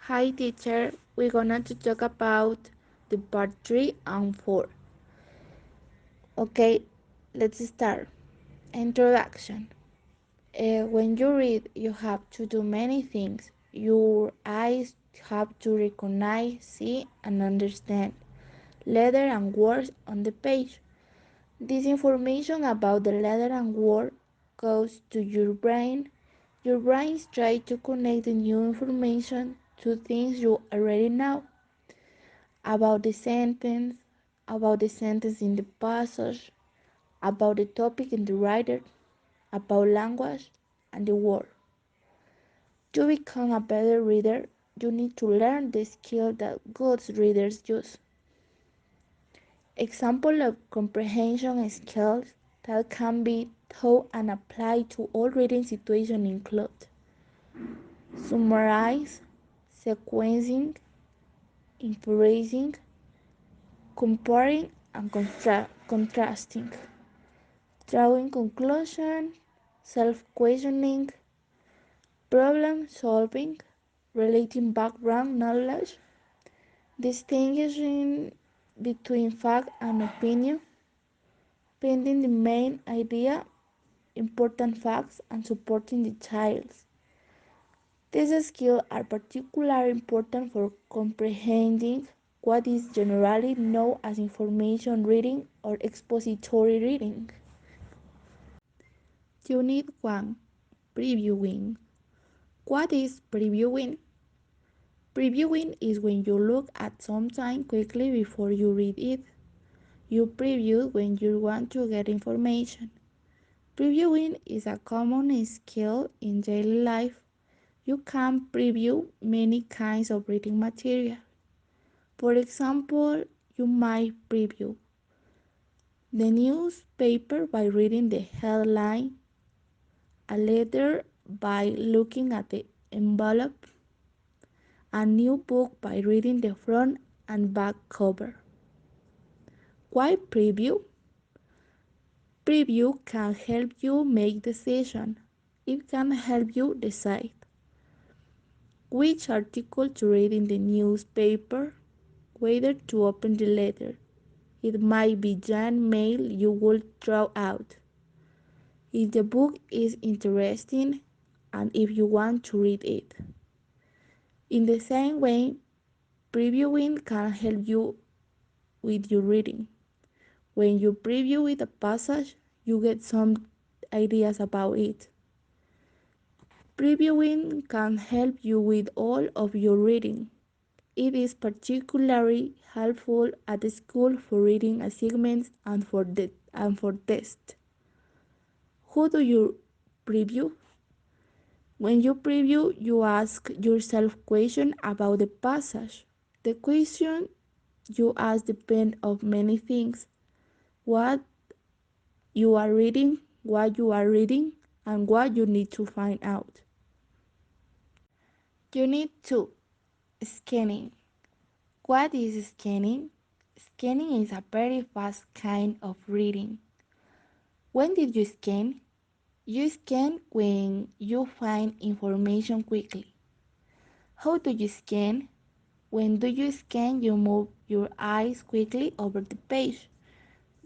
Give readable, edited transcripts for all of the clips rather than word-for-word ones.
Hi teacher, we're gonna to talk about the part 3 and 4. Okay, let's start. Introduction. When you read, you have to do many things. Your eyes have to recognize, see, and understand letter and words on the page. This information about the letter and word goes to your brain. Your brain tries to connect the new information to things you already know about about the sentence in the passage, about the topic in the writer, about language and the word. To become a better reader, you need to learn the skill that good readers use. Example of comprehension skills that can be taught and applied to all reading situations include summarize, sequencing, inferring, comparing, and contrasting. Drawing conclusion, self-questioning, problem solving, relating background knowledge, distinguishing between fact and opinion, finding the main idea, important facts, and supporting details. These skills are particularly important for comprehending what is generally known as information reading or expository reading. Unit 1. Previewing. What is previewing? Previewing is when you look at something quickly before you read it. You preview when you want to get information. Previewing is a common skill in daily life. You can preview many kinds of reading material. For example, you might preview the newspaper by reading the headline, a letter by looking at the envelope, a new book by reading the front and back cover. Why preview? Preview can help you make decisions. It can help you decide which article to read in the newspaper, whether to open the letter. It might be junk mail you will throw out. If the book is interesting and if you want to read it. In the same way, previewing can help you with your reading. When you preview with a passage, you get some ideas about it. Previewing can help you with all of your reading. It is particularly helpful at school for reading assignments and for tests. Who do you preview? When you preview, you ask yourself questions about the passage. The question you ask depend on many things. What you are reading, what you are reading, and what you need to find out. Unit 2. Scanning. What is scanning? Scanning is a very fast kind of reading. When did you scan? You scan when you find information quickly. How do you scan? When do you scan, you move your eyes quickly over the page.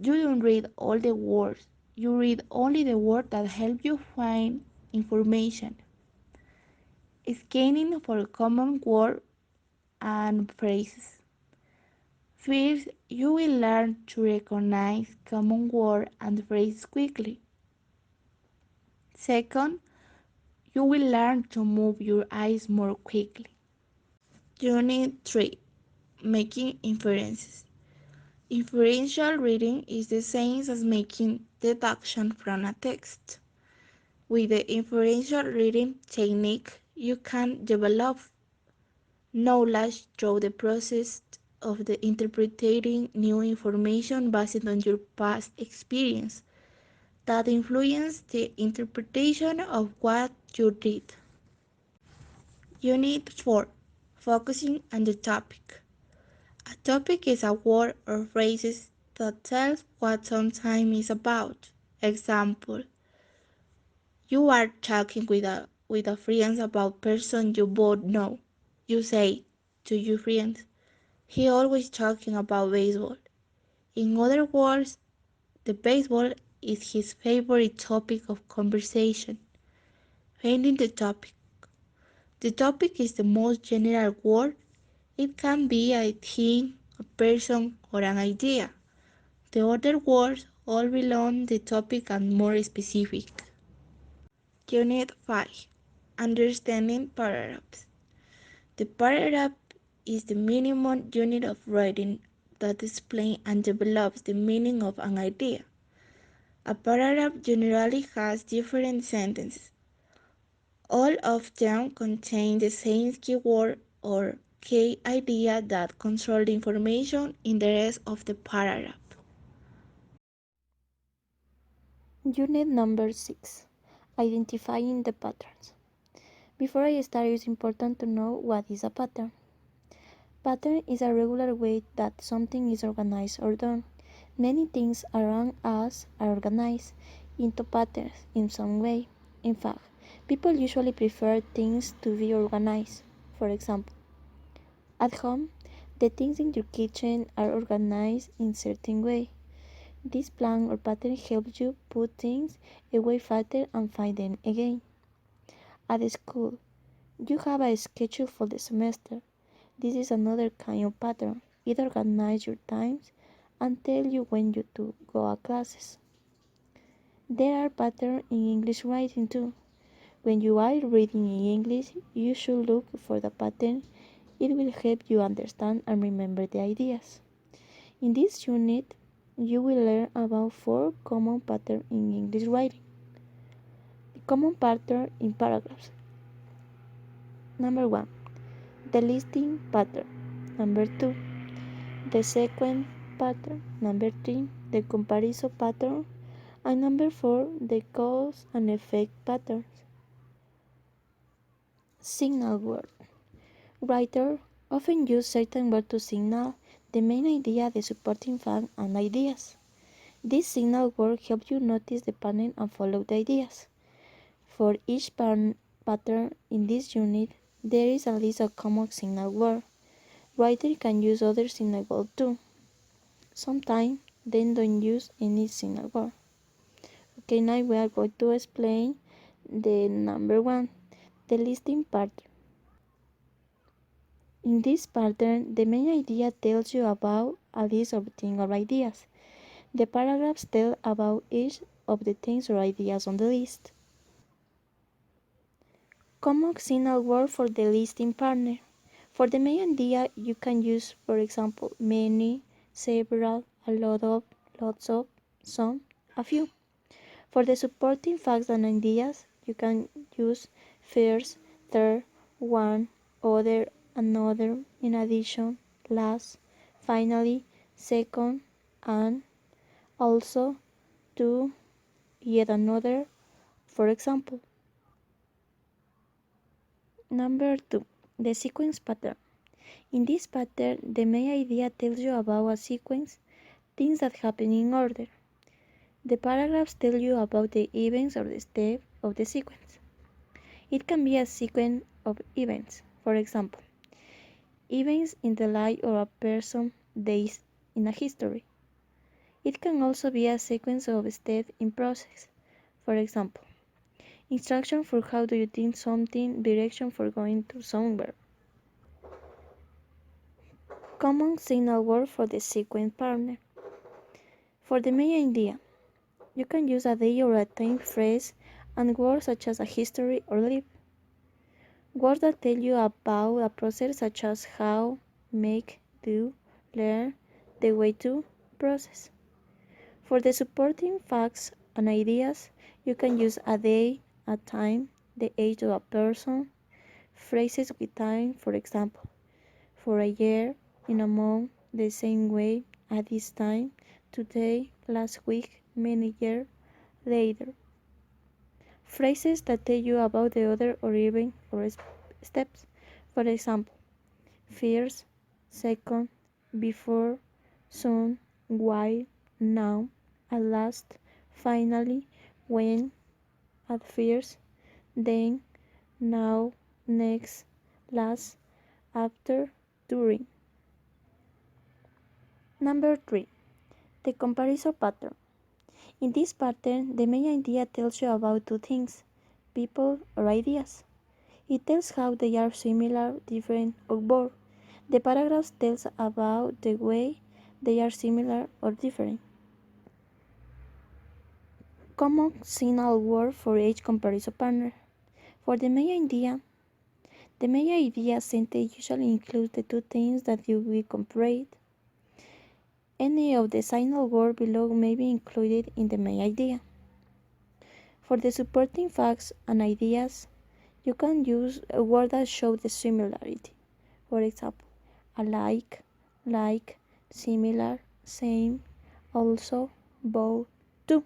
You don't read all the words. You read only the words that help you find information. Scanning for common words and phrases. First, you will learn to recognize common words and phrases quickly. Second, you will learn to move your eyes more quickly. Unit 3. Making inferences. Inferential reading is the same as making deduction from a text. With the inferential reading technique, you can develop knowledge through the process of the interpreting new information based on your past experience that influence the interpretation of what you read. Unit 4. Focusing on the topic. A topic is a word or phrases that tells what something is about. Example: you are talking with a friend about person you both know. You say to your friends, he always talking about baseball. In other words, the baseball is his favorite topic of conversation. Finding the topic. The topic is the most general word. It can be a thing, a person, or an idea. The other words all belong the topic and more specific. Unit 5. Understanding paragraphs. The paragraph is the minimum unit of writing that explains and develops the meaning of an idea. A paragraph generally has different sentences. All of them contain the same keyword or key idea that control the information in the rest of the paragraph. Unit number 6. Identifying the patterns. Before I start, it is important to know what is a pattern. Pattern is a regular way that something is organized or done. Many things around us are organized into patterns in some way. In fact, people usually prefer things to be organized. For example, at home, the things in your kitchen are organized in certain way. This plan or pattern helps you put things away faster and find them again. At school, you have a schedule for the semester. This is another kind of pattern. It organizes your times and tells you when you to go to classes. There are patterns in English writing too. When you are reading in English, you should look for the pattern. It will help you understand and remember the ideas. In this unit, you will learn about 4 common patterns in English writing. The common pattern in paragraphs. Number 1. The listing pattern. Number 2. The sequence pattern. Number 3. The comparison pattern. And number 4. The cause and effect patterns. Signal word. Writers often use certain words to signal the main idea, the supporting fact, and ideas. This signal word helps you notice the pattern and follow the ideas. For each pattern in this unit, there is a list of common signal words. Writers can use other signal words too. Sometimes they don't use any signal word. Okay, now we are going to explain the number 1, the listing pattern. In this pattern, the main idea tells you about a list of things or ideas. The paragraphs tell about each of the things or ideas on the list. Common signal word for the listing partner. For the main idea, you can use, for example, many, several, a lot of, lots of, some, a few. For the supporting facts and ideas, you can use first, third, one, other, another, in addition, last, finally, second, and also, to, yet another, for example. Number 2. The sequence pattern. In this pattern, the main idea tells you about a sequence, things that happen in order. The paragraphs tell you about the events or the steps of the sequence. It can be a sequence of events, for example, events in the life of a person, days in a history. It can also be a sequence of steps in process, for example, instruction for how do you think something, direction for going to somewhere. Common signal word for the sequence partner. For the main idea, you can use a day or a time phrase and words such as a history or live. Words that tell you about a process such as how, make, do, learn, the way to, process. For the supporting facts and ideas, you can use a day, a time, the age of a person, phrases with time, for example, for a year, in a month, the same way, at this time, today, last week, many years later. Phrases that tell you about the other or even or steps. For example, first, second, before, soon, while, now, at last, finally, when, at first, then, now, next, last, after, during. Number 3. The comparison pattern. In this pattern, the main idea tells you about two things, people or ideas. It tells how they are similar, different, or both. The paragraph tells about the way they are similar or different. Common signal word for each comparison partner. For the main idea sentence usually includes the two things that you will compare. Any of the signal words below may be included in the main idea. For the supporting facts and ideas, you can use a word that shows the similarity. For example, alike, like, similar, same, also, both, too.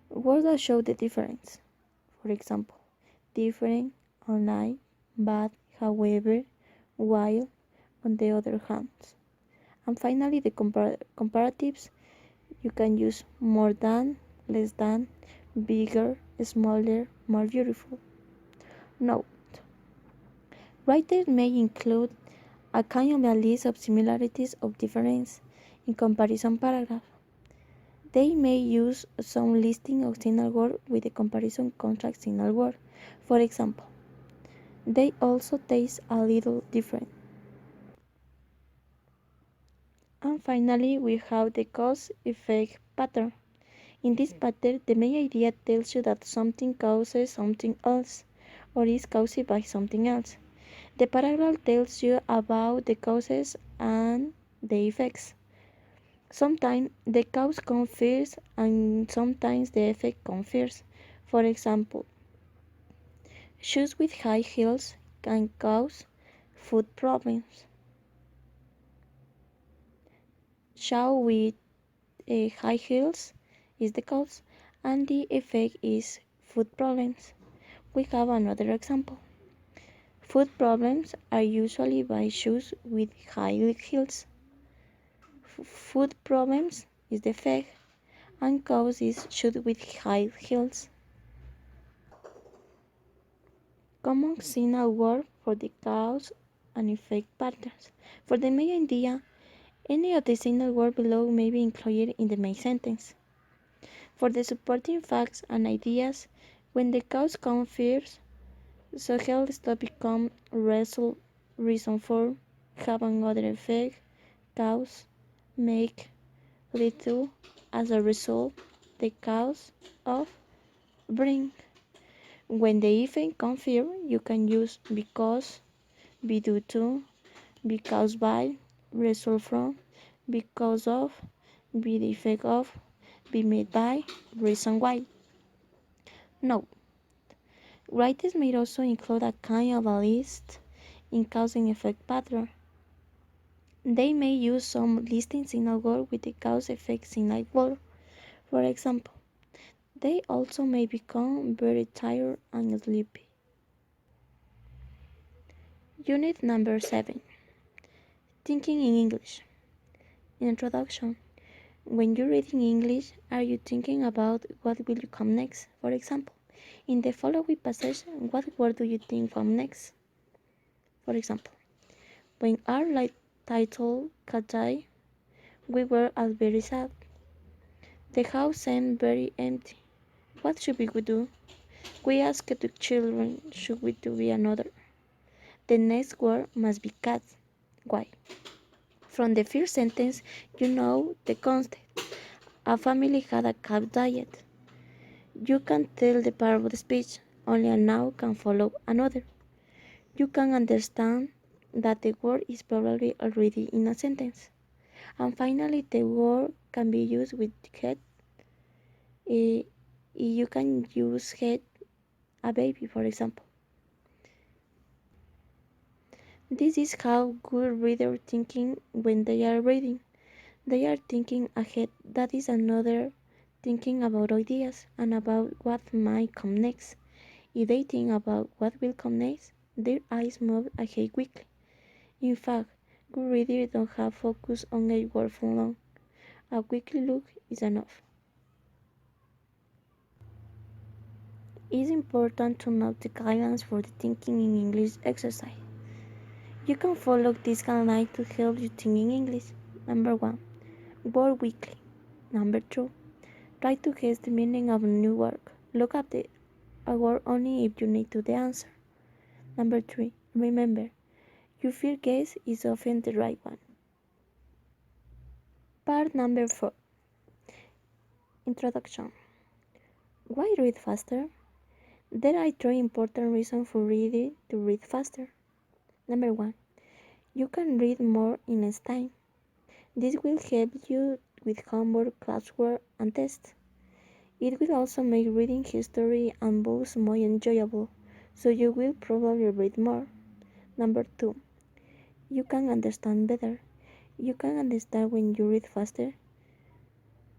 Words that show the difference. For example, different, unlike, but, however, while, on the other hand. And finally, the comparatives. You can use more than, less than, bigger, smaller, more beautiful. Note: writers may include a kind of a list of similarities or differences in comparison paragraph. They may use some listing of signal word with a comparison contrast signal word. For example, they also taste a little different. And finally, we have the cause-effect pattern. In this pattern, the main idea tells you that something causes something else, or is caused by something else. The paragraph tells you about the causes and the effects. Sometimes the cause comes first and sometimes the effect comes first. For example, shoes with high heels can cause foot problems. Shoes with high heels is the cause and the effect is foot problems. We have another example. Foot problems are usually by shoes with high heels. Foot problems is the effect and cause is shoes with high heels. Common signal word for the cause and effect patterns. For the main idea, any of the signal words below may be included in the main sentence. For the supporting facts and ideas, when the cause comes first, social stuff becomes result, reason for, have another effect, cause, make, lead to, as a result, the cause of, bring. When the effect comes first, you can use because, be due to, because by, result from, because of, be the effect of, be made by, reason why. Note: writers may also include a kind of a list in cause and effect pattern. They may use some listing signal word with the cause effect signal word. For example, they also may become very tired and sleepy. Unit number 7. Thinking in English. Introduction. When you read in English, are you thinking about what will come next? For example, in the following passage, what word do you think come next? For example, when our title cat died, we were all very sad. The house seemed very empty. What should we do? We asked the children, should we do another? The next word must be cat. Why? From the first sentence, you know the context. A family had a cat diet. You can tell the part of the speech, only a noun can follow another. You can understand that the word is probably already in a sentence. And finally, the word can be used with head. You can use head, a baby, for example. This is how good readers thinking when they are reading. They are thinking ahead. That is another thinking about ideas and about what might come next. If they think about what will come next, their eyes move ahead quickly. In fact, good readers don't have focus on a word for long. A quick look is enough. It's important to note the guidelines for the thinking in English exercise. You can follow this guideline to help you think in English. Number 1. Word weekly. Number 2. Try to guess the meaning of a new word. Look up a word only if you need to the answer. Number 3. Remember, your first guess is often the right one. Part number 4. Introduction. Why read faster? There are three important reasons for reading to read faster. Number 1. You can read more in less time. This will help you with homework, classwork, and tests. It will also make reading history and books more enjoyable, so you will probably read more. Number 2. You can understand better. You can understand when you read faster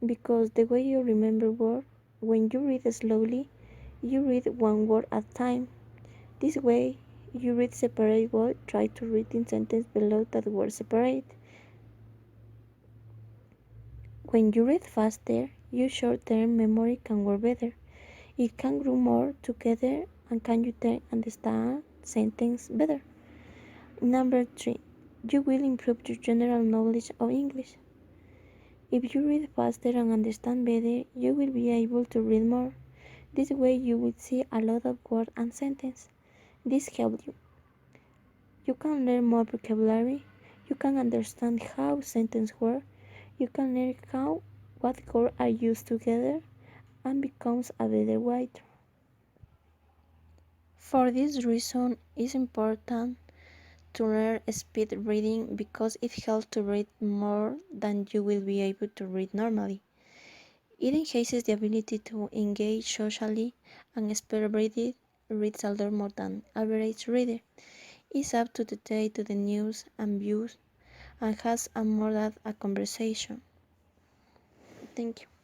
because the way you remember words, when you read slowly, you read one word at a time. This way, you read separate words, try to read in sentence below that word separate. When you read faster, your short-term memory can work better. It can group more together and can you understand sentence better. Number 3. You will improve your general knowledge of English. If you read faster and understand better, you will be able to read more. This way you will see a lot of words and sentences. This helps you. You can learn more vocabulary. You can understand how sentences work. You can learn how what words are used together and becomes a better writer. For this reason, it's important to learn speed reading because it helps to read more than you will be able to read normally. It enhances the ability to engage socially, and speed reading reads a lot more than average reader. It's up to the date to the news and views and has a more than a conversation. Thank you.